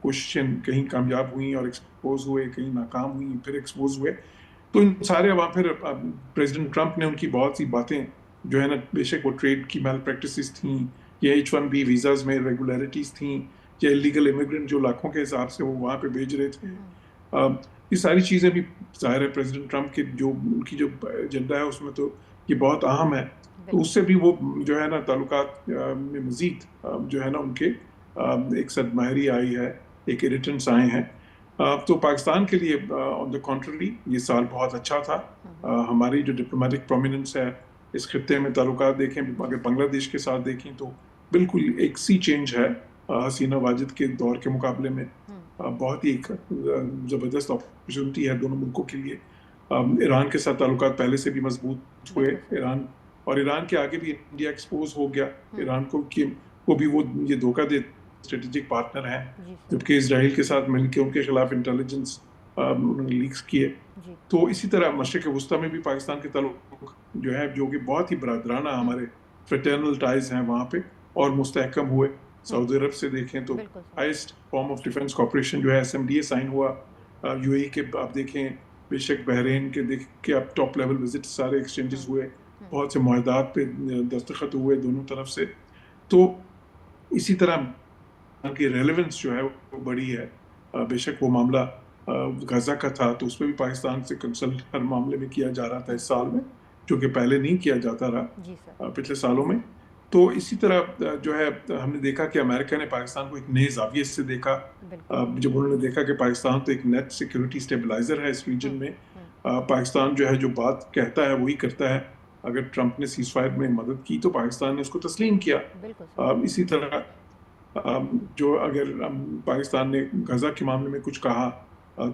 کوششیں کہیں کامیاب ہوئیں اور ایکسپوز ہوئے, کہیں ناکام ہوئیں, پھر ایکسپوز ہوئے. تو ان سارے عوام پھر پریزیڈنٹ ٹرمپ نے ان کی بہت سی باتیں جو ہے نا, بے شک وہ ٹریڈ کی میل پریکٹسز تھیں, یا H1B ویزاز میں ریگولیرٹیز تھیں, یا الیگل امیگرنٹ جو لاکھوں کے حساب سے وہ وہاں پہ بھیج رہے تھے, یہ ساری چیزیں بھی ظاہر ہے پریزیڈنٹ ٹرمپ کے جو ان کی جو ایجنڈا ہے اس میں تو یہ بہت اہم ہے. تو اس سے بھی وہ جو ہے نا تعلقات میں مزید جو ہے نا ان کے ایک صد ماہری آئی ہے, ایک ایریٹنس آئے ہیں. تو پاکستان کے لیے آن دا کنٹرری یہ سال بہت اچھا تھا. ہماری جو ڈپلومیٹک پرومیننس ہے اس خطے میں, تعلقات دیکھیں اگر بنگلہ دیش کے ساتھ دیکھیں تو بالکل ایک سی چینج ہے حسینہ واجد کے دور کے مقابلے میں. بہت ہی ایک زبردست اپرچونٹی ہے دونوں ملکوں کے لیے. ایران کے ساتھ تعلقات پہلے سے بھی مضبوط ہوئے, ایران کے آگے بھی انڈیا ایکسپوز ہو گیا ایران کو کہ وہ بھی وہ یہ دھوکہ دے اسٹریٹجک پارٹنر ہیں, جبکہ اسرائیل کے ساتھ مل کے ان کے خلاف انٹیلیجنس انہوں نے لیکس کیے. تو اسی طرح مشرق وسطیٰ میں بھی پاکستان کے تعلق جو ہے جو کہ بہت ہی برادرانہ ہمارے فریٹرنل ٹائز ہیں وہاں پہ اور مستحکم ہوئے. سعودی عرب سے دیکھیں تو highest form of defence cooperation جو ہے SMDA سائن ہوا. UAE کے آپ دیکھیں, بے شک بحرین کے دیکھ کے اب ٹاپ لیول وزٹ سارے ایکسچینجز ہوئے, بہت سے معاہدات پہ دستخط ہوئے دونوں طرف سے. تو اسی طرح کی ریلیونس جو ہے وہ بڑی ہے. بے شک وہ معاملہ غزہ کا تھا تو اس پہ بھی پاکستان سے کنسلٹ ہر معاملے میں کیا جا رہا تھا اس سال میں, جو کہ پہلے نہیں کیا جاتا رہا پچھلے سالوں میں. تو اسی طرح جو ہے ہم نے دیکھا کہ امریکہ نے پاکستان کو ایک نئے زاویے سے دیکھا, جب انہوں نے دیکھا کہ پاکستان تو ایک نیٹ سیکیورٹی اسٹیبلائزر ہے اس ریجن میں. پاکستان جو ہے جو بات کہتا ہے وہی کرتا ہے. اگر ٹرمپ نے سیز فائر میں مدد کی تو پاکستان نے اس کو تسلیم کیا. اسی طرح جو اگر پاکستان نے غزہ کے معاملے میں کچھ کہا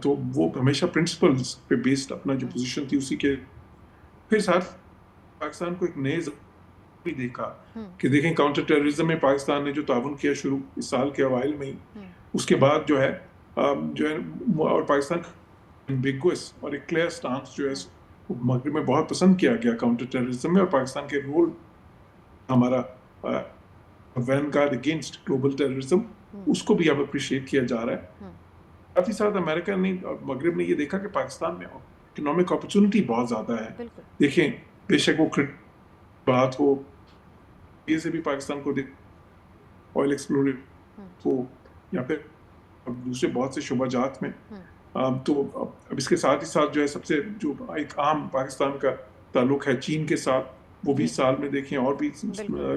تو وہ ہمیشہ پرنسپلز پہ بیسڈ اپنا جو پوزیشن تھی اسی کے. پھر ساتھ پاکستان کو ایک نئے بھی دیکھا کہ دیکھیں کاؤنٹر ٹیررزم میں پاکستان نے جو تعاون کیا شروع اس سال کے اوائل میں ہی, اس کے بعد جو ہے اور پاکستان ایمبیگوس اور ایک کلیئر سٹانس جو ہے مغرب میں بہت پسند کیا گیا کاؤنٹر ٹیررزم میں, اور پاکستان کے رول ہمارا vanguard against global terrorism اس کو بھی اب اپریشیٹ کیا جا رہا ہے. ساتھ ہی ساتھ امریکہ نے مغرب نے یہ دیکھا کہ پاکستان میں اکنامک اپرچونٹی بہت زیادہ ہے. دیکھیں بے شک وہ بات ہو یہ سے بھی پاکستان کو آئل ایکسپلوریشن ہو یا پھر دوسرے بہت سے شعبہ جات میں. تو اب اس کے ساتھ ہی ساتھ جو ہے سب سے جو ایک عام پاکستان کا تعلق ہے چین کے ساتھ, وہ بھی سال میں دیکھیں اور بھی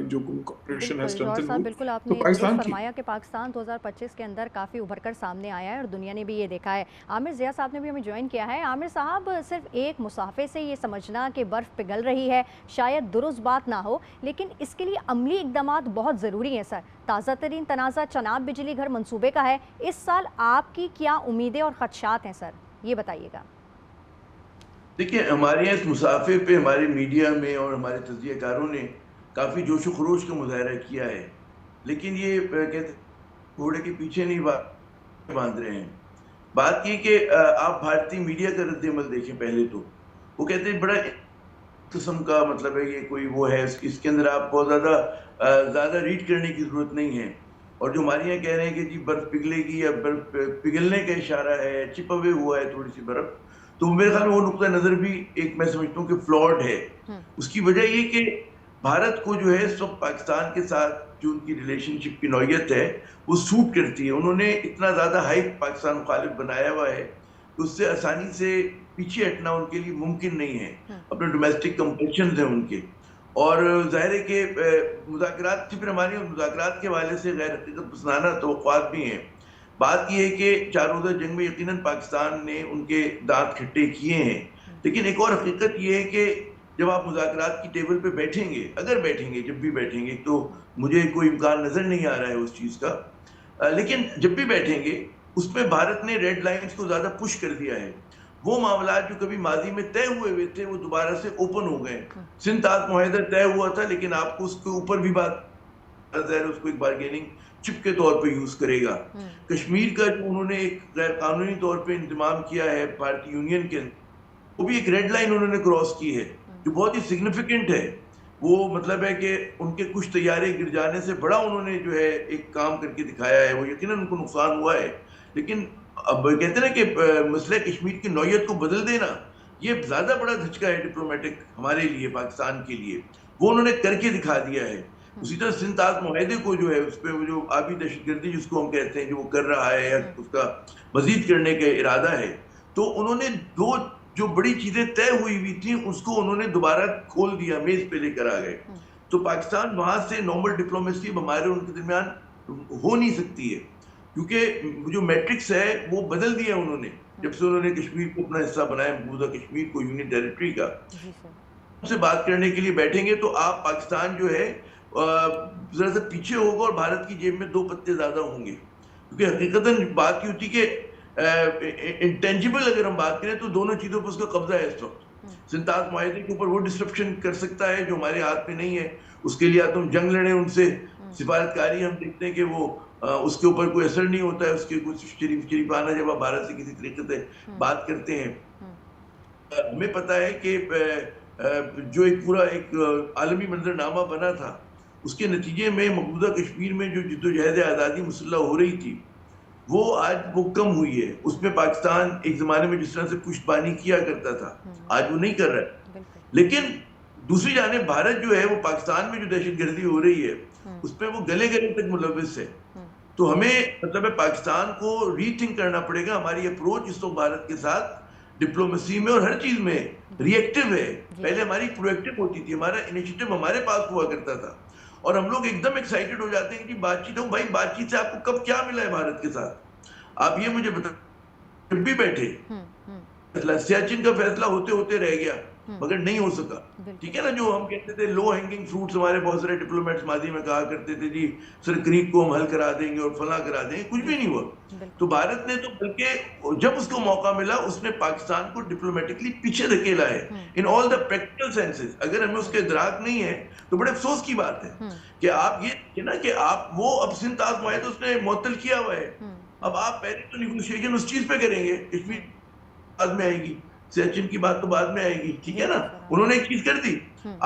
جو کوپریشن ہے اسٹرینتھن ہوئی. بالکل آپ نے درست فرمایا کہ پاکستان 2025 کے اندر کافی ابھر کر سامنے آیا ہے اور دنیا نے بھی یہ دیکھا ہے. عامر ضیاء صاحب نے بھی ہمیں جوائن کیا ہے. عامر صاحب, صرف ایک مسافے سے یہ سمجھنا کہ برف پگھل رہی ہے شاید درست بات نہ ہو, لیکن اس کے لیے عملی اقدامات بہت ضروری ہیں سر. تازہ ترین تنازع چناب بجلی گھر منصوبے کا ہے. اس سال آپ کی کیا امیدیں اور خدشات ہیں سر, یہ بتائیے گا. دیکھیں ہمارے یہاں اس مسافر پہ ہمارے میڈیا میں اور ہمارے تجزیہ کاروں نے کافی جوش و خروش کا مظاہرہ کیا ہے, لیکن یہ کہتے گھوڑے کے پیچھے نہیں باندھ رہے ہیں. بات یہ کہ آپ بھارتی میڈیا کا رد عمل دیکھیں. پہلے تو وہ کہتے ہیں بڑا قسم کا مطلب ہے یہ کوئی وہ ہے, اس کے اندر آپ بہت زیادہ ریڈ کرنے کی ضرورت نہیں ہے. اور جو ہمارے یہاں کہہ رہے ہیں کہ جی برف پگھلے گی یا برف پگھلنے کا اشارہ ہے, چپا ہوئے ہوا ہے تھوڑی سی برف, تو میرے خیال میں وہ نقطہ نظر بھی ایک میں سمجھتا ہوں کہ فلاڈ ہے. اس کی وجہ یہ کہ بھارت کو جو ہے اس وقت پاکستان کے ساتھ جو ان کی ریلیشن شپ کی نوعیت ہے وہ سوٹ کرتی ہے. انہوں نے اتنا زیادہ ہائپ پاکستان مخالف بنایا ہوا ہے کہ اس سے آسانی سے پیچھے ہٹنا ان کے لیے ممکن نہیں ہے. اپنے ڈومیسٹک کمپلشنز ہیں ان کے, اور ظاہر ہے کہ مذاکرات کی پھر ہماری مذاکرات کے حوالے سے غیر حقیقت پسندانہ توقعات بھی ہیں. بات یہ ہے کہ 4 روزہ جنگ میں یقیناً پاکستان نے ان کے دانت کھٹے کیے ہیں, لیکن ایک اور حقیقت یہ ہے کہ جب آپ مذاکرات کی ٹیبل پہ بیٹھیں گے, اگر بیٹھیں گے, جب بھی بیٹھیں گے, تو مجھے کوئی امکان نظر نہیں آ رہا ہے اس چیز کا, لیکن جب بھی بیٹھیں گے اس میں بھارت نے ریڈ لائنز کو زیادہ پش کر دیا ہے. وہ معاملات جو کبھی ماضی میں طے ہوئے تھے وہ دوبارہ سے اوپن ہو گئے. سندھ طاس معاہدہ طے ہوا تھا, لیکن آپ کو اس کے اوپر بھی بات اس کو ایک بارگیننگ چپ کے طور پہ یوز کرے گا. کشمیر کا جو انہوں نے ایک غیر قانونی طور پہ انضمام کیا ہے بھارتی یونین کے, وہ بھی ایک ریڈ لائن انہوں نے کراس کی ہے جو بہت ہی سگنیفیکنٹ ہے. وہ مطلب ہے کہ ان کے کچھ طیارے گر جانے سے بڑا انہوں نے جو ہے ایک کام کر کے دکھایا ہے. وہ یقیناً ان کو نقصان ہوا ہے، لیکن اب کہتے ہیں نا کہ مسئلہ کشمیر کی نوعیت کو بدل دینا یہ زیادہ بڑا دھچکا ہے ڈپلومیٹک ہمارے لیے، پاکستان کے لیے. وہ انہوں نے کر کے دکھا دیا ہے. اسی طرح سندھ طاس معاہدے کو جو ہے اس پہ وہ جو آبی دہشت گردی جس کو ہم کہتے ہیں جو وہ کر رہا ہے یا اس کا مزید کرنے کا ارادہ ہے، تو انہوں نے دو جو بڑی چیزیں طے ہوئی تھیں اس کو انہوں نے دوبارہ کھول دیا، میز پہ لے کر آ گئے. تو پاکستان وہاں سے نارمل ڈپلومیسی ہمارے ان کے درمیان ہو نہیں سکتی ہے، کیونکہ جو میٹرکس ہے وہ بدل دیا انہوں نے جب سے انہوں نے کشمیر کو اپنا حصہ بنایا، مقبوضہ کشمیر کو یونین ٹیریٹری کا. سے بات کرنے کے لیے بیٹھیں گے تو آپ پاکستان جو ہے ذرا سا پیچھے ہوگا اور بھارت کی جیب میں 2 پتے زیادہ ہوں گے، کیونکہ حقیقتاً بات کی ہوتی کہ انٹینجیبل اگر ہم بات کریں تو دونوں چیزوں پر اس کا قبضہ ہے اس وقت. سندھ طاس معاہدے کے اوپر وہ ڈسرپشن کر سکتا ہے جو ہمارے ہاتھ میں نہیں ہے. اس کے لیے تو ہم جنگ لڑیں ان سے، سفارتکاری ہم دیکھتے ہیں کہ وہ اس کے اوپر کوئی اثر نہیں ہوتا ہے. اس کے کچھ شریفانہ جب آپ بھارت سے کسی طریقے سے بات کرتے ہیں، ہمیں پتہ ہے کہ جو ایک پورا ایک عالمی منظرنامہ بنا تھا اس کے نتیجے میں مقبوضہ کشمیر میں جو جدوجہد آزادی مسلح ہو رہی تھی وہ آج وہ کم ہوئی ہے. اس میں پاکستان ایک زمانے میں جس طرح سے پشت پانی کیا کرتا تھا آج وہ نہیں کر رہا ہے. لیکن دوسری جانب بھارت جو ہے وہ پاکستان میں جو دہشت گردی ہو رہی ہے اس پہ وہ گلے گلے تک ملوث ہے. تو ہمیں مطلب ہے پاکستان کو ری تھنک کرنا پڑے گا. ہماری اپروچ اس وقت بھارت کے ساتھ ڈپلومیسی میں اور ہر چیز میں ری ایکٹیو ہے. پہلے ہماری پرو ایکٹیو ہوتی تھی، ہمارا انیشیٹو ہمارے پاس ہوا کرتا تھا اور ہم لوگ ایک دم ایکسائٹڈ ہو جاتے ہیں کہ بات چیت ہو. بھائی بات چیت سے آپ کو کب کیا ملا ہے بھارت کے ساتھ؟ آپ یہ مجھے بتا. جب بھی بیٹھے سیاچن کا فیصلہ ہوتے ہوتے رہ گیا مگر نہیں ہو سکا. ٹھیک ہے نا، جو ہم کہتے تھے لو ہینگنگ فروٹس، ہمارے بہت سارے ڈپلومیٹس ماضی میں کہا کرتے تھے جی سر کریک کو ہم حل کرا دیں گے اور فلاں کرا دیں گے، کچھ بھی نہیں ہوا. تو بھارت نے تو بلکہ جب اس کو موقع ملا اس نے پاکستان کو ڈپلومیٹکلی پیچھے دھکیلا ہے ان آل دا پریکٹیکل سینسز. اگر ہمیں اس کا ادراک نہیں ہے تو بڑے افسوس کی بات ہے کہ آپ یہ نا کہ آپ وہ اب سندھ طاس معاہدہ اس نے معطل کیا ہوا ہے. اب آپ پہلے تو نیگوشیشن اس چیز پہ کریں گے، کشمیر بعد میں آئے گی، سیاچن کی بات تو بعد میں آئے گی. ٹھیک ہے نا، انہوں نے ایک چیز کر دی.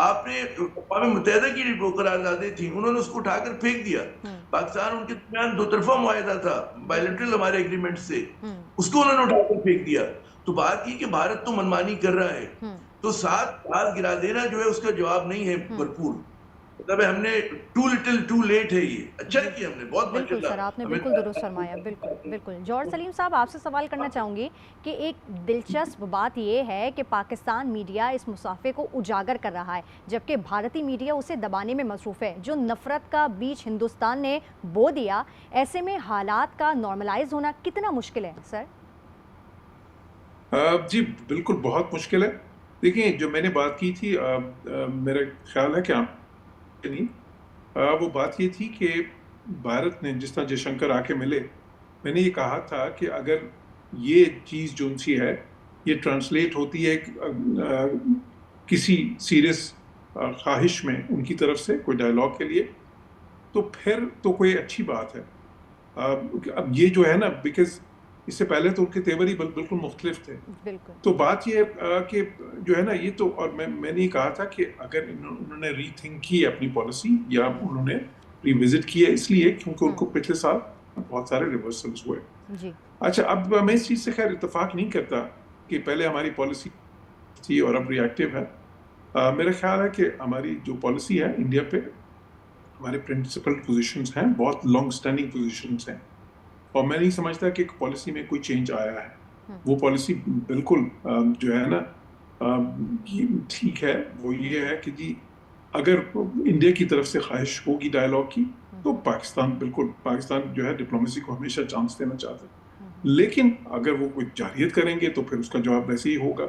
آپ نے اقوام متحدہ کی جو قراردادیں تھیں انہوں نے اس کو اٹھا کر پھینک دیا. پاکستان ان کے درمیان 2 طرفہ معاہدہ تھا بائیلیٹرل ہمارے ایگریمنٹ سے، اس کو انہوں نے اٹھا کر پھینک دیا. تو بات کی کہ بھارت تو منمانی کر رہا ہے، تو ساتھ ہاتھ گرا دینا جو ہے اس کا جواب نہیں ہے بھرپور. مطلب ہم نے ٹو لٹل ٹو لیٹ ہے. یہ اچھا کیا ہم نے، بہت بالکل سر، آپ نے بالکل درست فرمایا. بالکل. جوہر سلیم صاحب، آپ سے سوال کرنا چاہوں گی کہ ایک دلچسپ بات یہ ہے کہ پاکستان میڈیا اس مسافے کو اجاگر کر رہا ہے جبکہ بھارتی میڈیا اسے دبانے میں مصروف ہے. جو نفرت کا بیج ہندوستان نے بو دیا، ایسے میں حالات کا نارملائز ہونا کتنا مشکل ہے سر؟ جی بالکل بہت مشکل ہے. دیکھیں جو میں نے بات کی تھی، میرا خیال ہے کہ وہ بات یہ تھی کہ بھارت نے جس طرح جے شنکر آ کے ملے، میں نے یہ کہا تھا کہ اگر یہ چیز جو سی ہے یہ ٹرانسلیٹ ہوتی ہے کسی سیریس خواہش میں ان کی طرف سے کوئی ڈائلاگ کے لیے، تو پھر تو کوئی اچھی بات ہے. اب یہ جو ہے نا، بیکاز اس سے پہلے تو ان کے تیور ہی بالکل مختلف تھے. تو بات یہ ہے کہ جو ہے نا یہ تو، اور میں نے یہ کہا تھا کہ اگر انہوں نے ری تھنک کی اپنی پالیسی یا انہوں نے ری وزٹ کیا اس لیے کیونکہ ان کو پچھلے سال بہت سارے ریورسلز ہوئے. اچھا، اب میں اس چیز سے خیر اتفاق نہیں کرتا کہ پہلے ہماری پالیسی تھی اور اب ری ایکٹیو ہے. میرا خیال ہے کہ ہماری جو پالیسی ہے انڈیا پہ، ہمارے پرنسپل پوزیشنز ہیں، بہت لانگ اسٹینڈنگ پوزیشنز ہیں، اور میں نہیں سمجھتا کہ ایک پالیسی میں کوئی چینج آیا ہے. وہ پالیسی بالکل جو ہے نا ٹھیک ہے. وہ یہ ہے کہ جی اگر انڈیا کی طرف سے خواہش ہوگی ڈائلاگ کی تو پاکستان جو ہے ڈپلومیسی کو ہمیشہ چانس دینا چاہتا ہے. لیکن اگر وہ کوئی جارحیت کریں گے تو پھر اس کا جواب ویسے ہی ہوگا.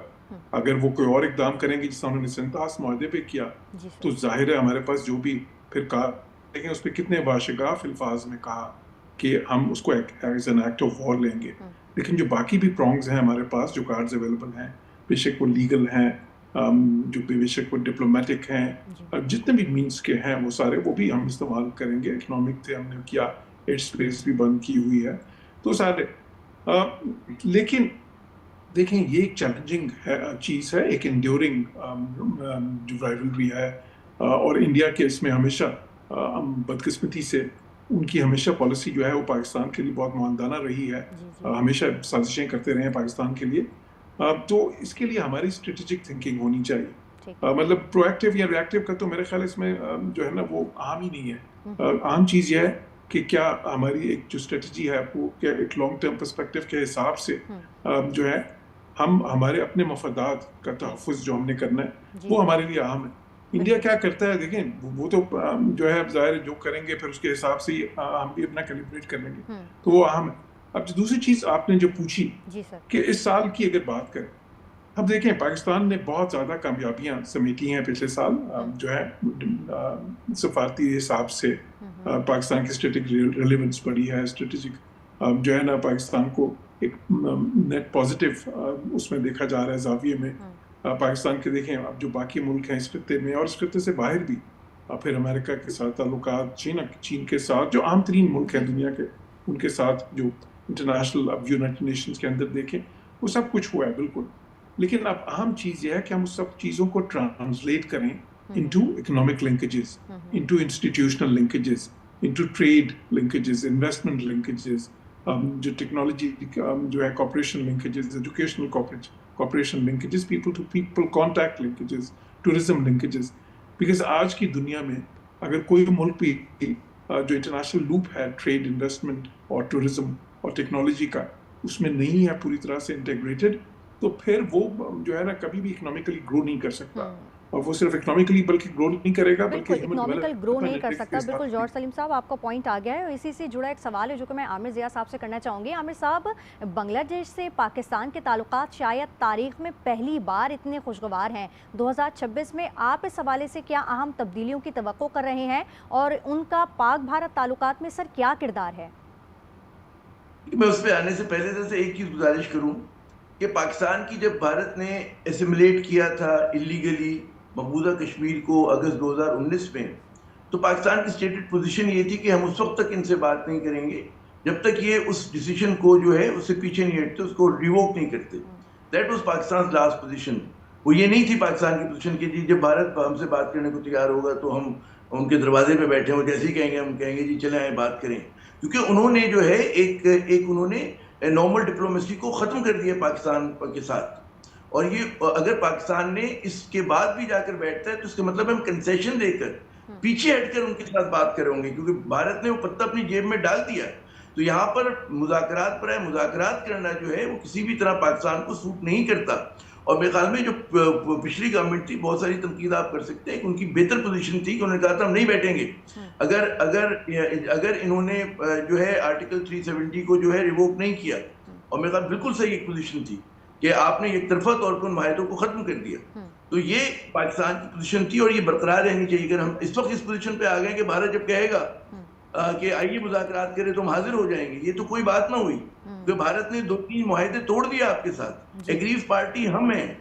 اگر وہ کوئی اور اقدام کریں گے جس طرح انہوں نے سندھ طاس معاہدے پہ کیا، تو ظاہر ہے ہمارے پاس جو بھی پھر کہا، لیکن اس پہ کتنے باشگاف الفاظ میں کہا کہ ہم اس کو as an act of war لیں گے. لیکن جو باقی بھی پرونگز ہیں ہمارے پاس، جو کارڈز اویلیبل ہیں، بے شک وہ لیگل ہیں، جو بے شک وہ ڈپلومیٹک ہیں، جتنے بھی مینس کے ہیں وہ سارے وہ بھی ہم استعمال کریں گے. اکنامک تھے، ہم نے کیا، ایڈ اسپیس بھی بند کی ہوئی ہے، تو سارے. لیکن دیکھیں یہ ایک چیلنجنگ چیز ہے، ایک انڈیورنگ جو رائیولری ہے اور انڈیا کے اس میں ہمیشہ بدقسمتی سے ان کی ہمیشہ پالیسی جو ہے وہ پاکستان کے لیے بہت معاندانہ رہی ہے، ہمیشہ سازشیں کرتے رہے ہیں پاکستان کے لیے. تو اس کے لیے ہماری اسٹریٹجک تھنکنگ ہونی چاہیے. مطلب پرو ایکٹیو یا ری ایکٹیو کا تو میرے خیال اس میں جو ہے نا وہ عام ہی نہیں ہے. عام چیز یہ ہے کہ کیا ہماری ایک جو اسٹریٹجی ہے وہ کیا ایک لانگ ٹرم پرسپیکٹو کے حساب سے جو ہے ہم ہمارے اپنے مفادات کا تحفظ جو ہم نے کرنا ہے وہ ہمارے لیے اہم ہے. انڈیا کیا کرتا ہے دیکھیں وہ تو جو ہے ظاہر جو کریں گے پھر اس کے حساب سے ہم بھی اپنا کیلیبریٹ کر لیں گے تو وہ اہم ہے. اب دوسری چیز آپ نے جو پوچھی کہ اس سال کی اگر بات کریں، اب دیکھیں پاکستان نے بہت زیادہ کامیابیاں سمیٹی ہیں پچھلے سال جو ہے سفارتی حساب سے پاکستان کی اسٹریٹجک ریلیونس بڑھی ہے، اسٹریٹجک جو ہے نا پاکستان کو ایک نیٹ پازیٹیو اس میں دیکھا جا رہا ہے زاویے میں. پاکستان کے دیکھیں اب جو باقی ملک ہیں اس خطے میں اور اس خطے سے باہر بھی، پھر امریکہ کے ساتھ تعلقات، چین کے ساتھ جو عام ترین ملک ہیں دنیا کے، ان کے ساتھ جو انٹرنیشنل اب یونائٹڈ نیشنز کے اندر دیکھیں وہ سب کچھ ہوا ہے بالکل. لیکن اب اہم چیز یہ ہے کہ ہم اس سب چیزوں کو ٹرانسلیٹ کریں into economic linkages, into institutional linkages, into trade linkages, investment linkages, جو ٹیکنالوجی جو ہے cooperation linkages, educational cooperation linkages, people to people contact linkages, tourism linkages. Because آج کی دنیا میں اگر کوئی ملک بھی جو انٹرنیشنل لوپ ہے ٹریڈ، انویسٹمنٹ اور ٹورزم اور ٹیکنالوجی کا اس میں نہیں ہے پوری طرح سے انٹیگریٹڈ، تو پھر وہ جو ہے نا کبھی بھی اکنامیکلی گرو نہیں کر سکتا. اور وہ صرف اکنامیکلی بلکہ گرو نہیں کرے گا بالکل اکنامیکل گرو نہیں کر سکتا. بالکل جوہر سلیم صاحب آپ کا پوائنٹ آ گیا ہے، اور اسی سے جڑا ایک سوال ہے جو کہ میں عامر ضیاء صاحب سے کرنا چاہوں گی. عامر صاحب، بنگلہ دیش سے پاکستان کے تعلقات شاید تاریخ میں پہلی بار اتنے خوشگوار ہیں. 2026 میں آپ اس حوالے سے کیا اہم تبدیلیوں کی توقع کر رہے ہیں، اور ان کا پاک بھارت تعلقات میں سر کیا کردار ہے؟ میں اس پہ آنے سے پہلے سے ایک چیز گزارش کروں کہ پاکستان کی جب بھارت نے اسیملیٹ کیا تھا اللیگلی مقبوضہ کشمیر کو اگست 2019 میں، تو پاکستان کی اسٹیٹڈ پوزیشن یہ تھی کہ ہم اس وقت تک ان سے بات نہیں کریں گے جب تک یہ اس ڈیسیشن کو جو ہے اس سے پیچھے نہیں ہٹتے، اس کو ریووک نہیں کرتے. That was Pakistan last position. وہ یہ نہیں تھی پاکستان کی پوزیشن کہ جی جب بھارت ہم سے بات کرنے کو تیار ہوگا تو ہم ان کے دروازے پہ بیٹھے ہوں، جیسے ہی کہیں گے ہم کہیں گے جی چلیں آئیں بات کریں. کیونکہ انہوں نے جو ہے ایک انہوں نے نارمل ڈپلومیسی کو ختم کر دیا پاکستان کے ساتھ. اور یہ اگر پاکستان نے اس کے بعد بھی جا کر بیٹھتا ہے تو اس کا مطلب ہم کنسیشن دے کر پیچھے ہٹ کر ان کے ساتھ بات کریں گے، کیونکہ بھارت نے وہ پتہ اپنی جیب میں ڈال دیا. تو یہاں پر مذاکرات پر ہے، مذاکرات کرنا جو ہے وہ کسی بھی طرح پاکستان کو سوٹ نہیں کرتا. اور میرے خیال میں جو پچھلی گورنمنٹ تھی، بہت ساری تنقید آپ کر سکتے ہیں کہ ان کی بہتر پوزیشن تھی کہ انہوں نے کہا تھا ہم نہیں بیٹھیں گے. اگر انہوں نے جو ہے آرٹیکل 370 کو جو ہے ریووک نہیں کیا، اور میرے خیال بالکل صحیح ایک پوزیشن تھی کہ آپ نے ایک طرفہ طور پر ان معاہدوں کو ختم کر دیا. تو یہ پاکستان کی پوزیشن تھی اور یہ برقرار رہنی چاہیے. اگر ہم اس وقت اس پوزیشن پہ آ گئے کہ بھارت جب کہے گا کہ آئیے مذاکرات کرے تو ہم حاضر ہو جائیں گے، یہ تو کوئی بات نہ ہوئی. کہ بھارت نے 2-3 معاہدے توڑ دیا آپ کے ساتھ، ایگریو پارٹی ہم ہیں.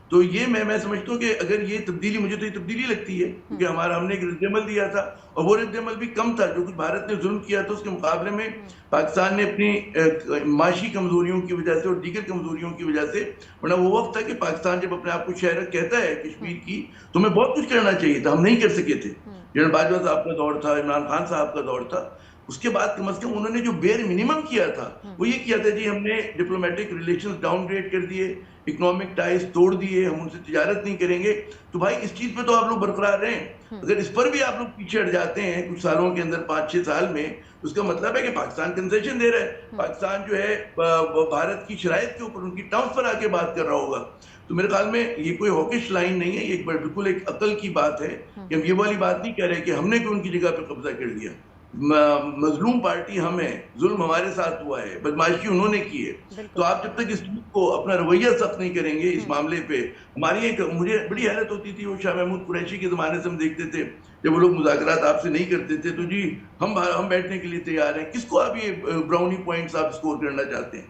تو یہ میں سمجھتا ہوں کہ اگر یہ تبدیلی، مجھے تو یہ تبدیلی لگتی ہے کیونکہ ہم نے ایک رد عمل دیا تھا اور وہ رد عمل بھی کم تھا. جو کچھ بھارت نے ظلم کیا تھا اس کے مقابلے میں پاکستان نے اپنی معاشی کمزوریوں کی وجہ سے اور دیگر کمزوریوں کی وجہ سے، ورنہ وہ وقت تھا کہ پاکستان جب اپنے آپ کو شہرت کہتا ہے کشمیر کی تو ہمیں بہت کچھ کرنا چاہیے تھا، ہم نہیں کر سکے تھے. جنرل باجوہ صاحب کا دور تھا، عمران خان صاحب کا دور تھا. اس کے بعد کم از کم انہوں نے جو بیئر منیمم کیا تھا وہ یہ کیا تھا جی ہم نے ڈپلومیٹک ریلیشنز ڈاؤن گریڈ کر دیے، اکنامک ٹائز توڑ دیے، ہم ان سے تجارت نہیں کریں گے. تو بھائی اس چیز پہ تو آپ لوگ برقرار رہیں. اگر اس پر بھی آپ لوگ پیچھے ہٹ جاتے ہیں کچھ سالوں کے اندر، 5-6 سال میں، تو اس کا مطلب ہے کہ پاکستان کنسیشن دے رہا ہے، پاکستان جو ہے بھارت کی شرائط کے اوپر ان کی ٹرمز پر آ کے بات کر رہا ہوگا. تو میرے خیال میں یہ کوئی ہاکش لائن نہیں ہے، یہ بالکل ایک عقل کی بات ہے کہ ہم یہ والی بات نہیں کہہ رہے کہ ہم نے ان کی جگہ پہ قبضہ کر دیا. مظلوم پارٹی ہم ہیں، ظلم ہمارے ساتھ ہوا ہے، بدمعاشی انہوں نے کی ہے. تو آپ جب تک اس کو اپنا رویہ سخت نہیں کریں گے اس معاملے پہ، ہماری ایک مجھے بڑی حیرت ہوتی تھی وہ شاہ محمود قریشی کے زمانے سے ہم دیکھتے تھے جب وہ لوگ مذاکرات آپ سے نہیں کرتے تھے تو جی ہم بیٹھنے کے لیے تیار ہیں. کس کو آپ یہ براؤنی پوائنٹس آپ اسکور کرنا چاہتے ہیں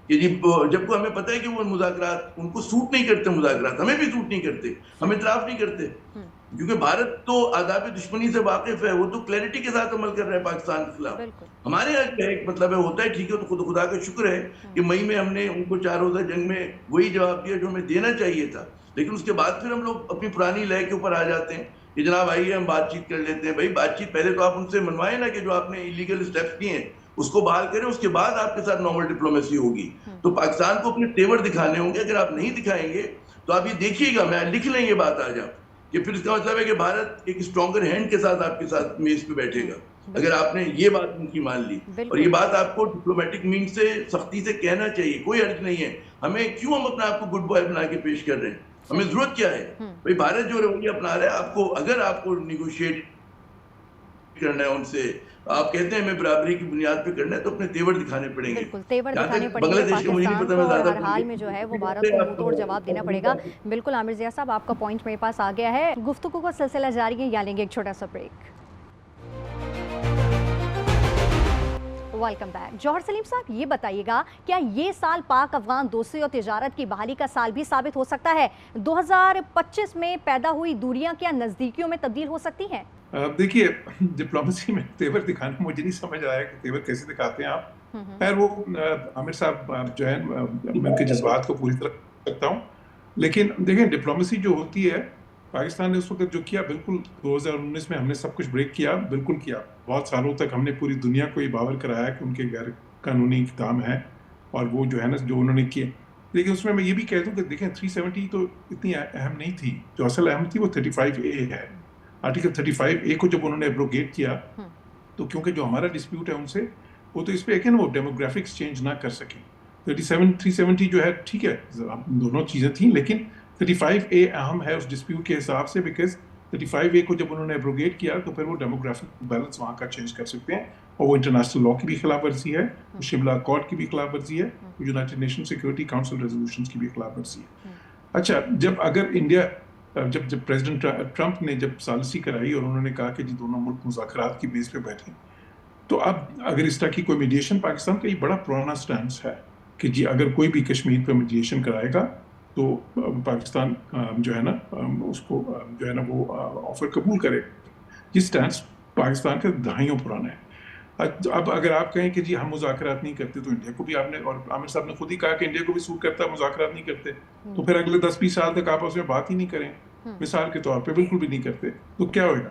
کہ جی جب کو ہمیں پتہ ہے کہ وہ مذاکرات ان کو سوٹ نہیں کرتے، مذاکرات ہمیں بھی سوٹ نہیں کرتے، ہم اعتراف نہیں کرتے. کیونکہ بھارت تو آداب دشمنی سے واقف ہے، وہ تو کلیئرٹی کے ساتھ عمل کر رہا ہے پاکستان کے خلاف. ہمارے یہاں کیا ایک مطلب ہے ہوتا ہے ٹھیک ہے، تو خدا کا شکر ہے کہ مئی میں ہم نے ان کو 4 روزہ جنگ میں وہی جواب دیا جو ہمیں دینا چاہیے تھا. لیکن اس کے بعد پھر ہم لوگ اپنی پرانی لے کے اوپر آ جاتے ہیں. کہ جناب آئیے ہم بات چیت کر لیتے ہیں. بھائی بات چیت پہلے تو آپ ان سے منوائیں نا کہ جو آپ نے انلیگل اسٹیپس کیے ہیں اس کو بحال کریں, اس کے بعد آپ کے ساتھ نارمل ڈپلومیسی ہوگی. تو پاکستان کو اپنے تیور دکھانے ہوں گے. اگر آپ نہیں دکھائیں گے تو آپ یہ دیکھیے گا, میں لکھ لیں یہ بات آج آپ, کہ پھر اس کا مطلب ہے کہ بھارت ایک اسٹرانگر ہینڈ کے ساتھ آپ کے ساتھ میز پہ بیٹھے گا اگر آپ نے یہ بات ان کی مان لی. اور یہ بات آپ کو ڈپلومیٹک مین سے سختی سے کہنا چاہیے, کوئی حرج نہیں ہے. ہمیں کیوں ہم اپنے آپ کو گڈ بوائے بنا کے پیش کر رہے ہیں, ہمیں ضرورت کیا ہے؟ بھائی بھارت جو رویہ اپنا رہا ہے, آپ کو اگر آپ کو نیگوشیٹ کرنا ہے ان سے, آپ کہتے ہیں ہمیں برابری کی بنیاد پہ کرنا ہے, تو اپنے تیور دکھانے پڑیں گے. بالکل تیور جہاں دکھانے تک پڑیں بنگلہ گے دیش کا مجھے نہیں پاکستان پتا, کو, میں اور زیادہ ہر حال میں جو ہے وہ بھارت کو منہ توڑ جواب دینا پڑے گا. بالکل عامر ضیاء صاحب, آپ کا پوائنٹ میرے پاس آ گیا ہے. گفتگو کا سلسلہ جاری ہے, یا لیں گے ایک چھوٹا سا break. Welcome back. Jauhar Saleem صاحب, یہ بتائیے گا کیا یہ سال پاک افغان دوستی اور تجارت کی بحالی کا سال بھی ثابت ہو سکتا ہے؟ 2025 میں پیدا ہوئی دوریاں کیا نزدیکیوں میں تبدیل ہو سکتی ہیں؟ دیکھیے, ڈپلومیسی میں تیور دکھانا مجھے نہیں سمجھ آیا کہ تیور کیسے دکھاتے ہیں آپ. خیر وہ عامر صاحب جو ہے, میں ان کے جذبات کو پوری طرح سکتا ہوں, لیکن دیکھیں ڈپلومیسی جو ہوتی ہے, پاکستان نے اس وقت جو کیا, بالکل 2019 میں ہم نے سب کچھ بریک کیا, بالکل کیا. بہت سالوں تک ہم نے پوری دنیا کو یہ باور کرایا کہ ان کے غیر قانونی اقدام ہیں, اور وہ جو ہے نا جو انہوں نے کیے. لیکن اس میں یہ بھی کہہ دوں کہ دیکھیں 370 تو اتنی اہم نہیں تھی, جو اصل اہم تھی وہ 35A ہے. آرٹیکل 35A کو جب انہوں نے ایبروگیٹ کیا, تو کیونکہ جو ہمارا ڈسپیوٹ ہے ان سے, وہ تو اس پہ ایک ہے نا, وہ ڈیموگرافکس چینج نہ کر سکیں. 370 جو ہے ٹھیک ہے, دونوں چیزیں تھیں, لیکن 35A اہم ہے اس ڈسپیوٹ کے حساب سے, بیکاز 35A کو جب انہوں نے ایبروگیٹ کیا تو پھر وہ ڈیموگرافک بیلنس وہاں کا چینج کر سکتے ہیں, اور وہ انٹرنیشنل لا کی بھی خلاف ورزی ہے, وہ شملہ اکارڈ کی بھی خلاف ورزی ہے, وہ United nation security council resolutions کی بھی خلاف ورزی ہے. اچھا, جب پریزیڈنٹ ٹرمپ نے جب ثالثی کرائی اور انہوں نے کہا کہ جی دونوں ملک مذاکرات کی بیس پہ بیٹھیں, تو اب اگر اس طرح کی کوئی میڈیشن, پاکستان کا یہ بڑا پرانا سٹینس ہے کہ جی اگر کوئی بھی کشمیر پہ میڈیشن کرائے گا تو پاکستان جو ہے نا اس کو جو ہے نا وہ آفر قبول کرے. یہ سٹینس پاکستان کا دہائیوں پرانا ہے. اب اگر آپ کہیں کہ جی ہم مذاکرات نہیں کرتے, تو انڈیا کو بھی, آپ نے اور عامر صاحب نے خود ہی کہا کہ انڈیا کو بھی سوٹ کرتا ہے مذاکرات نہیں کرتے, تو پھر اگلے 10-20 سال تک آپ اس میں بات ہی نہیں کریں, مثال کے طور پہ بالکل بھی نہیں کرتے, تو کیا ہوئے گا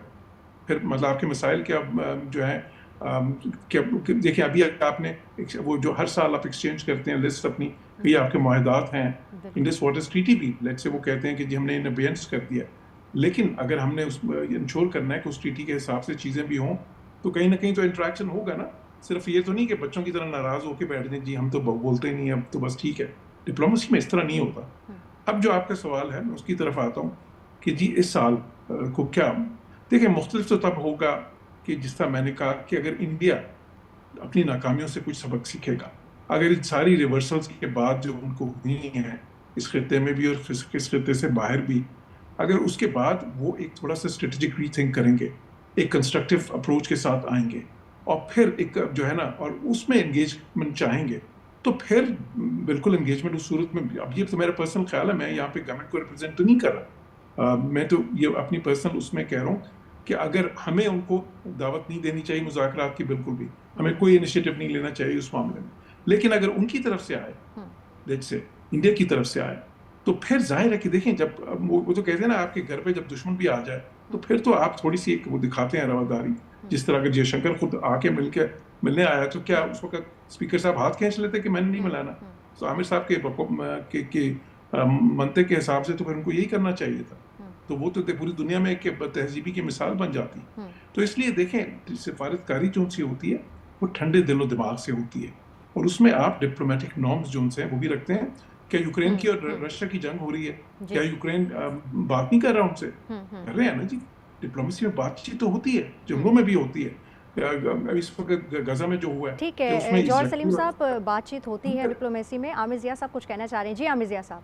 پھر؟ مطلب آپ کے مسائل کیا جو ہیں, دیکھیں ابھی آپ نے وہ جو ہر سال آپ ایکسچینج کرتے ہیں لسٹ اپنی, یہ آپ کے معاہدات ہیں, انڈس واٹرز ٹریٹی بھی لیٹ سے وہ کہتے ہیں کہ جی ہم نے انہیں بیئنس کر دیا, لیکن اگر ہم نے اس انشور کرنا ہے کہ اس ٹریٹی کے حساب سے چیزیں بھی ہوں, تو کہیں نہ کہیں تو انٹریکشن ہوگا نا. صرف یہ تو نہیں کہ بچوں کی طرح ناراض ہو کے بیٹھ جائیں, جی ہم تو بولتے نہیں, اب تو بس ٹھیک ہے. ڈپلومیسی میں اس طرح نہیں ہوتا. اب جو آپ کا سوال ہے میں اس کی طرف آتا ہوں کہ جی اس سال کو کیا دیکھیں, مختلف تو تب ہوگا کہ جس طرح میں نے کہا کہ اگر انڈیا اپنی ناکامیوں سے کچھ سبق سیکھے گا, اگر ان ساری ریورسلز کے بعد جو ان کو ہوئی ہیں اس خطے میں بھی اور اس خطے سے باہر بھی, اگر اس کے بعد وہ ایک تھوڑا سا اسٹریٹجک ری تھنک کریں گے, ایک کنسٹرکٹیو اپروچ کے ساتھ آئیں گے, اور پھر ایک جو ہے نا, اور اس میں انگیجمنٹ چاہیں گے, تو پھر بالکل انگیجمنٹ اس صورت میں, اب یہ تو میرا پرسنل خیال ہے, میں یہاں پہ گورنمنٹ کو ریپرزینٹ تو نہیں کر رہا, میں تو یہ اپنی پرسنل اس میں کہہ رہا ہوں کہ اگر ہمیں ان کو دعوت نہیں دینی چاہیے مذاکرات کی, بالکل بھی ہمیں کوئی انیشیٹو نہیں لینا چاہیے اس معاملے میں, لیکن اگر ان کی طرف سے آئے, لیٹ سے انڈیا کی طرف سے آئے, تو پھر ظاہر ہے کہ دیکھیں جب وہ تو کہتے ہیں نا آپ کے گھر پہ جب دشمن بھی آ جائے تو پھر تو آپ تھوڑی سی ایک وہ دکھاتے ہیں رواداری. جس طرح اگر جے شنکر خود آ کے ملنے آیا تو کیا اس وقت اسپیکر صاحب ہاتھ کھینچ لیتے کہ میں نے نہیں ملانا؟ تو عامر صاحب کے منطق کے حساب سے تو پھر ان کو یہی کرنا چاہیے تھا, تو وہ تو پوری دنیا میں ایک تہذیبی کی مثال بن جاتی. تو اس لیے دیکھیں سفارتکاری جو سی ہوتی ہے وہ ٹھنڈے دل و دماغ سے ہوتی ہے, اور اس میں آپ ڈپلومیٹک نارمز جو سے ہیں وہ بھی رکھتے ہیں. کیا یوکرین کی اور رشیا کی جنگ ہو رہی ہے, کیا یوکرین بات نہیں کر رہا ان سے؟ کر رہے ہیں نا جی. ڈپلومیسی میں بات چیت تو ہوتی ہے, جنگوں میں بھی ہوتی ہے. اس وقت غزہ میں جو ہوا ہے, ٹھیک ہے جوہر سلیم صاحب, بات چیت ہوتی ہے ڈپلومیسی میں. عامر ضیاء صاحب کچھ کہنا چاہ رہے ہیں. جی عامر ضیاء صاحب.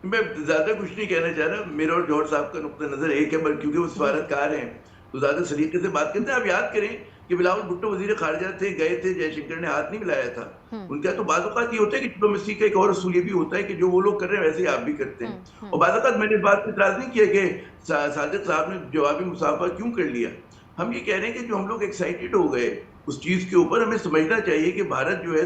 میں زیادہ کچھ نہیں کہنا چاہ رہا, میرا اور جوہر صاحب کا نقطہ نظر ایک ہے, کیونکہ وہ سفارتکار ہیں تو زیادہ سلیقے سے بات کرتے ہیں. آپ یاد کریں کہ بلاول بھٹو وزیر خارجہ تھے, گئے تھے, جے شنکر نے ہاتھ نہیں ملایا تھا ان کا. تو بعض اوقات یہ ہوتا ہے کہ ڈپلومیسی کا ایک اور اصول یہ بھی ہوتا ہے کہ جو وہ لوگ کر رہے ہیں ویسے ہی آپ بھی کرتے ہیں. اور بعض اوقات میں نے اس بات پہ اعتراض نہیں کیا کہ صادق صاحب نے جوابی مصافحہ کیوں کر لیا. ہم یہ کہہ رہے ہیں کہ جو ہم لوگ ایکسائٹیڈ ہو گئے اس چیز کے اوپر, ہمیں سمجھنا چاہیے کہ بھارت جو ہے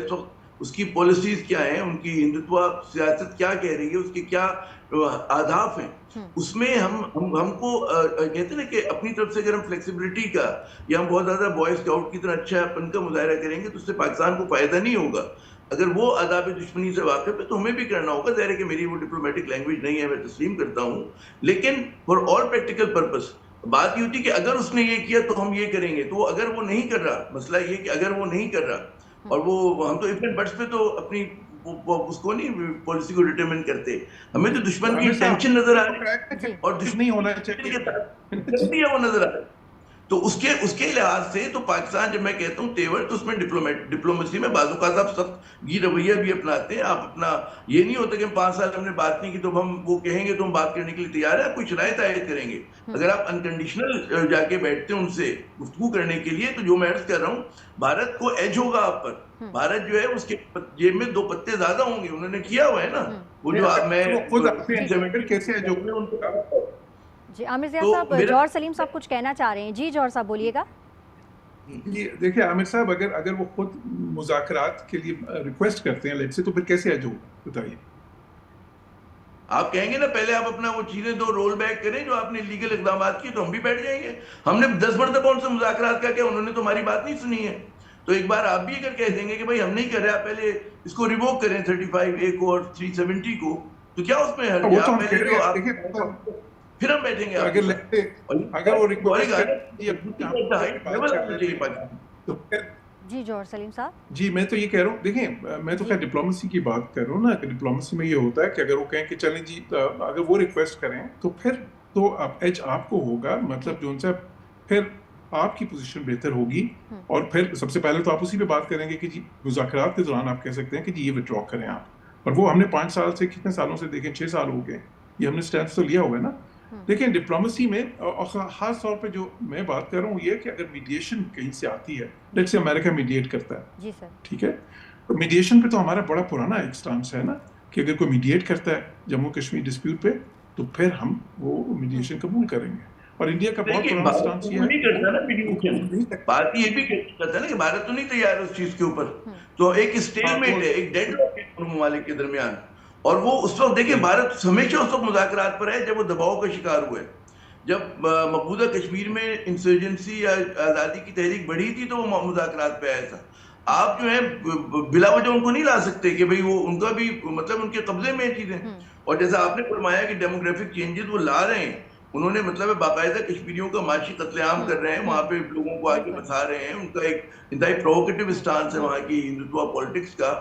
اس کی پالیسیز کیا ہیں، ان کی ہندوتوا سیاست کیا کہہ رہی ہے، اس کے کیا اہداف ہیں. اس میں ہم کو کہتے ہیں نا کہ اپنی طرف سے اگر ہم فلیکسیبلٹی کا یا ہم بہت زیادہ بوائے اسکاؤٹ کی طرح اچھا پن کا مظاہرہ کریں گے تو اس سے پاکستان کو فائدہ نہیں ہوگا. اگر وہ آداب دشمنی سے واقف ہے تو ہمیں بھی کرنا ہوگا. ظاہر ہے کہ میری وہ ڈپلومیٹک لینگویج نہیں ہے، میں تسلیم کرتا ہوں، لیکن فار آل پریکٹیکل پرپس بات یہ ہوتی ہے کہ اگر اس نے یہ کیا تو ہم یہ کریں گے. تو اگر وہ نہیں کر رہا، مسئلہ یہ کہ اگر وہ نہیں کر رہا، اور وہ ہم تو افرینٹ بٹس پہ تو اپنی اس کو نہیں پالیسی کو ڈٹرمن کرتے، ہمیں تو دشمن کی ٹینشن نظر آ رہی ہے اور دشمن نہیں ہونا چاہیے ہے وہ نظر آ رہا ہے. تو اس کے لحاظ سے تو پاکستان جب میں کہتا ہوں تیور، تو اس میں ڈپلومیسی میں بعض اوقات آپ سخت یہ رویہ بھی اپناتے ہیں. آپ اپنا یہ نہیں ہوتا کہ ہم 5 سال ہم نے بات نہیں کی تو ہم وہ کہیں گے تو ہم بات کرنے کے لیے تیار ہیں. آپ کوئی شرائط عائد کریں گے. اگر آپ انکنڈیشنل جا کے بیٹھتے ہیں ان سے گفتگو کرنے کے لیے، تو جو میں عرض کر رہا ہوں بھارت کو ایج ہوگا آپ پر. بھارت جو ہے اس کے جیب میں 2 پتے زیادہ ہوں گے. انہوں نے کیا ہوا ہے نا وہ جو میں خود اپنے کیسے جو جی عامر ضیاء صاحب، جوہر سلیم صاحب کچھ کہنا چاہ رہے ہیں. جی جوہر صاحب بولیے گا. جی دیکھیں عامر صاحب، اگر وہ خود مذاکرات کے لیے ریکویسٹ کرتے ہیں لیٹ سے، تو پھر کیسے ایج ہوگا بتائیے؟ آپ کہیں گے نا پہلے آپ اپنا وہ چیزیں دو رول بیک کریں جو آپ نے لیگل اقدامات کی، تو ہم بھی بیٹھ جائیں گے. ہم نے 10 مرتبہ ان سے مذاکرات کا کیا، انہوں نے تو ہماری بات نہیں سنی ہے. تو ایک بار آپ بھی اگر کہہ دیں گے کہ بھائی ہم نہیں کر رہے، آپ پہلے اس کو ریووک کریں 35A کو اور 370 کو، تو کیا اس میں حرج ہے؟ آپ پہلے تو آپ پھر ہم بیٹھیں گے. اگر وہ ریکویسٹ جی جوہر سلیم صاحب. جی میں تو یہ کہہ رہا ہوں، دیکھیں میں تو خیر ڈپلومیسی کی بات کر رہا ہوں نا، کہ ڈپلومیسی میں یہ ہوتا ہے کہ اگر وہ کہیں کہ چلیں جی، اگر وہ ریکویسٹ کریں تو پھر تو ایج آپ کو ہوگا، مطلب جو ان سے پھر آپ کی پوزیشن بہتر ہوگی. اور پھر سب سے پہلے تو آپ اسی پہ بات کریں گے کہ جی مذاکرات کے دوران آپ کہہ سکتے ہیں کہ جی یہ وڈرا کریں آپ. اور وہ ہم نے 5 سال سے کتنے سالوں سے دیکھیں 6 سال ہو گئے، یہ ہم نے اسٹینڈ تو لیا ہوا ہے نا. دیکھیں ڈپلومیسی میں خاص طور پہ جو میں بات کر رہا ہوں یہ کہ اگر میڈیشن کہیں سے آتی ہے، لیٹ سے امریکہ میڈیٹ کرتا ہے، جی سر، ٹھیک ہے، تو میڈیشن پہ تو ہمارا بڑا پرانا ایک سٹانس ہے نا کہ اگر کوئی میڈیٹ کرتا ہے جموں کشمیر ڈسپیوٹ پہ تو پھر ہم وہ میڈیشن قبول کریں گے. اور انڈیا کا بہت پرانا سٹانس یہ ہے. بات یہ بھی کرتا ہے نا کہ بھارت تو نہیں تیار اس چیز کے اوپر، تو ایک اسٹیل میٹ ہے، ایک ڈیڈ لاک ہے دونوں ممالک کے درمیان. اور وہ اس وقت دیکھیں بھارت ہمیشہ اس وقت مذاکرات پر ہے جب وہ دباؤ کا شکار ہوئے. جب مقبوضہ کشمیر میں انسرجنسی یا آزادی کی تحریک بڑھی تھی تو وہ مذاکرات پہ آیا تھا. آپ جو ہے بلا وجہ ان کو نہیں لا سکتے کہ بھئی وہ ان کا بھی مطلب ان کے قبضے میں چیزیں. اور جیسا آپ نے فرمایا کہ ڈیموگرافک چینجز وہ لا رہے ہیں، انہوں نے مطلب باقاعدہ کشمیریوں کا معاشی قتل عام کر رہے ہیں، وہاں پہ لوگوں کو آگے بتا رہے ہیں. ان کا ایک انتہائی پرووکیٹو اسٹانس ہے وہاں کی ہندوتوا پالیٹکس کا.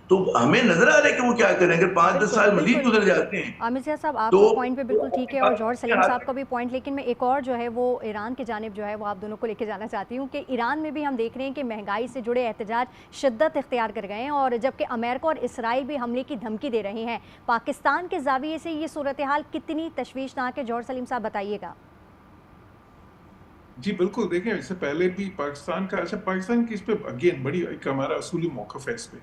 تو ہمیں نظر آ رہا ہے کہ وہ کیا کریں. اگر 5-10 سال مزید گزر جاتے ہیں. عامر ضیاء صاحب آپ کا پوائنٹ پہ بالکل ٹھیک ہے، اور جوہر سلیم صاحب کا بھی پوائنٹ، لیکن میں ایک اور جو ہے وہ ایران کی جانب جو ہے وہ آپ دونوں کو لے کے جانا چاہتی ہوں کہ ایران میں بھی ہم دیکھ رہے ہیں کہ مہنگائی سے جڑے احتجاج شدت اختیار کر گئے ہیں، اور جبکہ امریکہ اور اسرائیل بھی حملے کی دھمکی دے رہے ہیں. پاکستان کے زاویے سے یہ صورتحال کتنی تشویشناک ہے، جوہر سلیم صاحب بتائیے گا. جی بالکل، دیکھیں اس سے پہلے بھی پاکستان کا پاکستان کی اس پہ اگین بڑی ایک ہمارا اصولی موقف ہے. اس پہ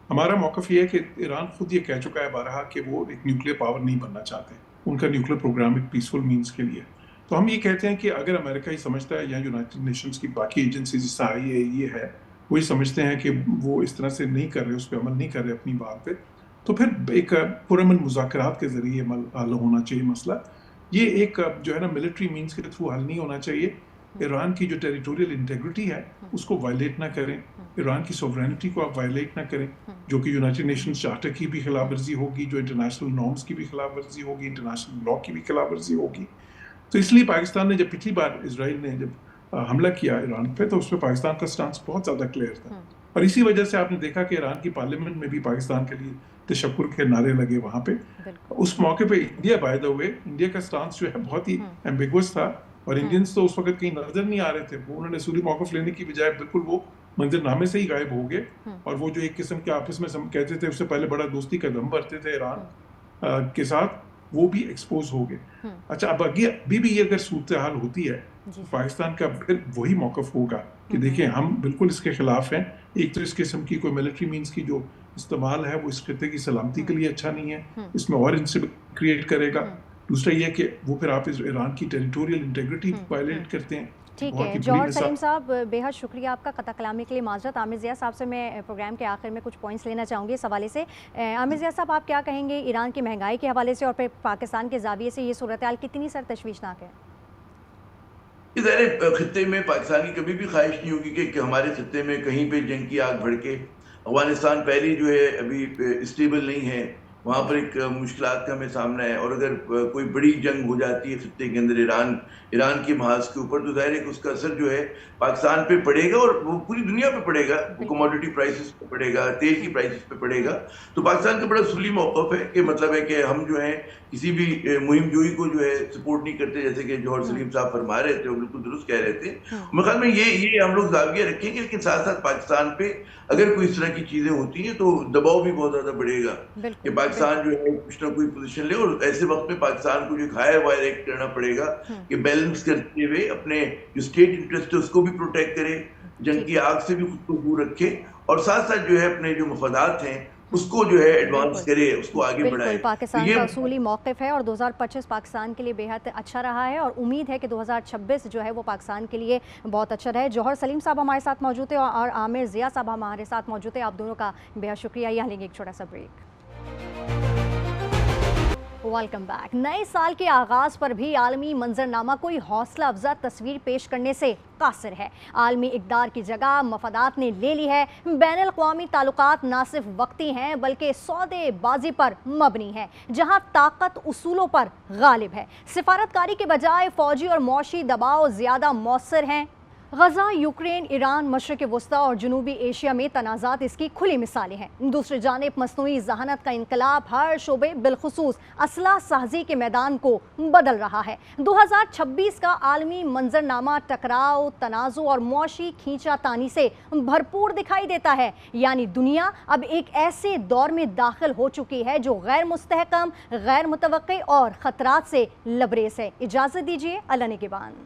ہمارا موقف یہ ہے کہ ایران خود یہ کہہ چکا ہے بارہا کہ وہ ایک نیوکلیر پاور نہیں بننا چاہتے. ان کا نیوکلیر پروگرام ایک پیسفل مینز کے لیے. تو ہم یہ کہتے ہیں کہ اگر امریکہ ہی سمجھتا ہے یا یونائٹڈ نیشنز کی باقی ایجنسیز جس طرح یہ ہے وہی سمجھتے ہیں کہ وہ اس طرح سے نہیں کر رہے، اس پہ عمل نہیں کر رہے اپنی بات پہ، تو پھر ایک پرامن مذاکرات کے ذریعے حل ہونا چاہیے مسئلہ. یہ ایک جو ہے نا ملٹری مینز کے تھرو حل نہیں ہونا چاہیے. ایران کی جو ٹیریٹوریل انٹیگریٹی ہے اس کو وائلیٹ نہ کریں، ایران کی سوورینٹی کو آپ وائلیٹ نہ کریں، جو کہ یونائٹڈ نیشنز چارٹر کی بھی خلاف ورزی ہوگی، جو انٹرنیشنل نارمز کی بھی خلاف ورزی ہوگی، انٹرنیشنل لا کی بھی خلاف ورزی ہوگی. تو اس لیے پاکستان نے جب پچھلی بار اسرائیل نے جب حملہ کیا ایران پہ تو اس پہ پاکستان کا سٹانس بہت زیادہ کلیئر تھا. اور اسی وجہ سے آپ نے دیکھا کہ ایران کی پارلیمنٹ میں بھی پاکستان کے لیے تشکر کے نعرے لگے وہاں پہ. اس موقع پہ India by the way, India کا سٹانس جو ہے بہت ہی ایمبیگوس تھا، اور انڈینز تو اس وقت کہیں نظر نہیں آ رہے تھے. وہ انہوں نے اصولی موقف لینے کی بجائے بالکل وہ منظر نامے سے ہی غائب ہو گئے، اور وہ جو ایک قسم کے آپس میں کہتے تھے اس سے پہلے بڑا دوستی کا دم بھرتے تھے ایران کے ساتھ، وہ بھی ایکسپوز ہو گئے. اچھا اب ابھی بھی یہ اگر صورتحال ہوتی ہے پاکستان کا پھر وہی موقف ہوگا کہ دیکھیں ہم بالکل اس کے خلاف ہیں. ایک تو اس قسم کی کوئی ملٹری مینز کی جو استعمال ہے وہ اس خطے کی سلامتی کے لیے اچھا نہیں ہے، اس میں اور انسٹیبلٹی کریٹ کرے گا. دوسرا یہ کہ وہ پھر آپ ایران کی ٹیریٹوریل انٹیگریٹی وائلیٹ کرتے ہیں. ٹھیک بہت ہے ہی بری جوہر مثال۔ سلیم صاحب، بے حد شکریہ آپ کا قطع کلامی کے لیے معذرت۔ عامر ضیاء صاحب سے میں پروگرام کے آخر میں کچھ پوائنٹس لینا چاہوں گی اس حوالے سے۔ عامر ضیاء صاحب، آپ کیا کہیں گے ایران کی مہنگائی کے حوالے سے اور پھر پاکستان کے زاویے سے یہ صورتحال کتنی سر تشویشناک ہے؟ ظاہر خطے میں پاکستان کی کبھی بھی خواہش نہیں ہوگی کہ ہمارے خطے میں کہیں پہ جنگ کی آگ بھڑکے۔ افغانستان پہلی جو ہے ابھی اسٹیبل نہیں ہے، وہاں پر ایک مشکلات کا ہمیں سامنا ہے، اور اگر کوئی بڑی جنگ ہو جاتی ہے خطے کے اندر ایران کے محاذ کے اوپر، تو ظاہر ہے کہ اس کا اثر جو ہے پاکستان پہ پڑے گا، اور وہ پوری دنیا پہ پڑے گا، وہ کموڈٹی پرائسز پہ پڑے گا، تیل کی پرائسز پہ پڑے گا۔ تو پاکستان کا بڑا اصولی موقف ہے کہ مطلب ہے کہ ہم جو ہیں کسی بھی مہم جوئی کو جو ہے سپورٹ نہیں کرتے، جیسے کہ جوہر سلیم صاحب فرما رہے تھے، وہ بالکل درست کہہ رہے تھے۔ میرے خیال میں یہ ہم لوگ زاویہ رکھیں گے، لیکن ساتھ ساتھ پاکستان پہ اگر کوئی اس طرح کی چیزیں ہوتی ہیں تو دباؤ بھی بہت زیادہ بڑھے گا کہ پاکستان جو ہے کچھ نہ کوئی پوزیشن لے، اور ایسے وقت میں پاکستان کو جو ہائر وائر ایکٹ کرنا پڑے گا کہ بیلنس کرتے ہوئے اپنے جو اسٹیٹ انٹرسٹ ہے اس کو بھی پروٹیکٹ کرے، جنگ کی آگ سے بھی خود کو دور رکھے، اور ساتھ ساتھ جو ہے اپنے جو مفادات ہیں اس کو جو ہے ایڈوانس کرے، اس کو آگے بڑھائے۔ بالکل پاکستان کا اصولی موقف ہے، اور 2025 پاکستان کے لیے بے حد اچھا رہا ہے، اور امید ہے کہ 2026 جو ہے وہ پاکستان کے لیے بہت اچھا رہے۔ جوہر سلیم صاحب ہمارے ساتھ موجود تھے اور عامر ضیاء صاحب ہمارے ساتھ موجود تھے، آپ دونوں کا بے حد شکریہ۔ یہاں لیں گے ایک چھوٹا سا بریک۔ Welcome back. نئے سال کے آغاز پر بھی عالمی منظرنامہ کوئی حوصلہ افزا تصویر پیش کرنے سے قاصر ہے۔ عالمی اقدار کی جگہ مفادات نے لے لی ہے۔ بین الاقوامی تعلقات نہ صرف وقتی ہیں بلکہ سودے بازی پر مبنی ہے، جہاں طاقت اصولوں پر غالب ہے۔ سفارتکاری کے بجائے فوجی اور معاشی دباؤ زیادہ مؤثر ہیں۔ غزہ، یوکرین، ایران، مشرق وسطیٰ اور جنوبی ایشیا میں تنازعات اس کی کھلی مثالیں ہیں۔ دوسری جانب مصنوعی ذہانت کا انقلاب ہر شعبے بالخصوص اسلحہ سازی کے میدان کو بدل رہا ہے۔ 2026 کا عالمی منظرنامہ ٹکراؤ، تنازع اور معاشی کھینچا تانی سے بھرپور دکھائی دیتا ہے، یعنی دنیا اب ایک ایسے دور میں داخل ہو چکی ہے جو غیر مستحکم، غیر متوقع اور خطرات سے لبریز ہے۔ اجازت دیجیے، اللہ نگہبان۔